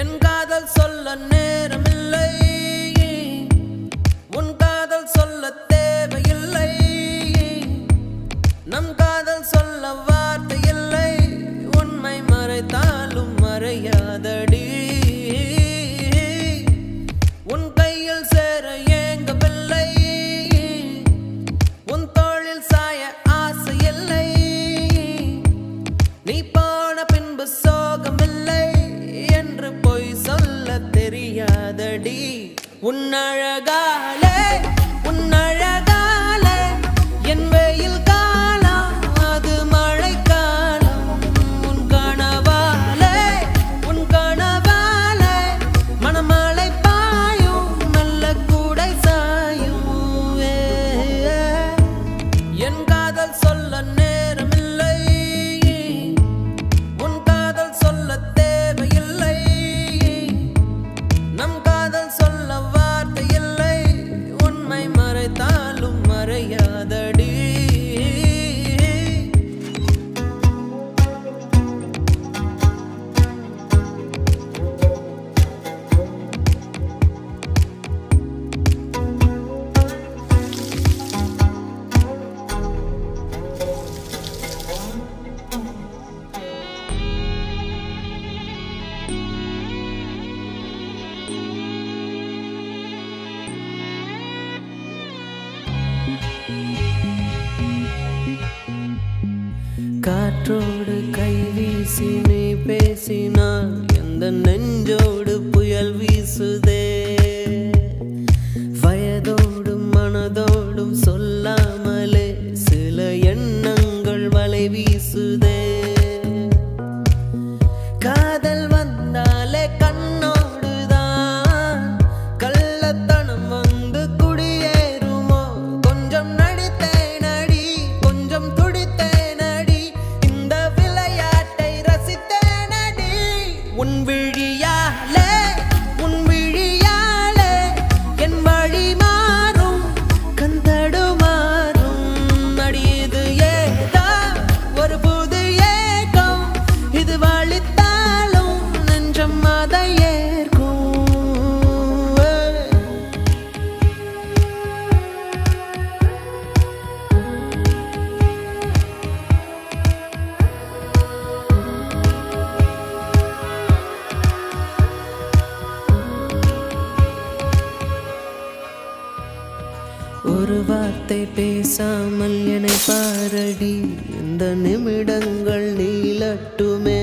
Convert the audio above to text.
என் காதல் சொல்ல நேரமில்லை, உன் காதல் சொல்ல தேவையில்லை, நம் காதல் சொல்ல வார்த்தை இல்லை, உண்மை மறைத்தாலும் மறையாதடி. உன் கையில் சேர ஏங்கவில்லை, உன் தோளில் சாய ஆசை இல்லை, நீ போன பின்பு சோகமில்லை என்று பொய் சொல்ல தெரியாதடி. உன்னழகாலே உன்னழகாலே என் வெயில் காலம் அது மழை காலம். உன் கனவாலே மணமழை பாயும் நல்ல கூடை சாயும். என் காதல் சொல்ல நேரமில்லை, உன் காதல் சொல்ல தேவையில்லை, நம் காதல் சொல்ல வார்த்தை இல்லை, உண்மை மறைத்தாலும் மறையாதடி. காற்றோடு கை வீசி நீ பேசினால் எந்த நெஞ்சோடு புயல் வீசுதே. வயதோடும் மனதோடும் சொல்லாமலே சில எண்ணங்கள் வலை வீசுதே. காதல் வந்தாலே கண்ணோடுதான் கள்ளத்தனம் வந்து குடியேறுமோ. கொஞ்சம் நடித்தேன் அடி, கொஞ்சம் துடித்தேன் அடி, இந்த விளையாட்டை ரசித்தேன் அடி. உன் விழியாலே என் வழி மாறும் கந்தடு மாறும் அடி. இது ஏதோ ஒரு புது ஏகம், இது வழித்தாலும் நெஞ்சம் அதை ஏற்கும். ஒரு வார்த்தை பேசாமல் என்னை பாரடி, இந்த நிமிடங்கள் நீளட்டுமே.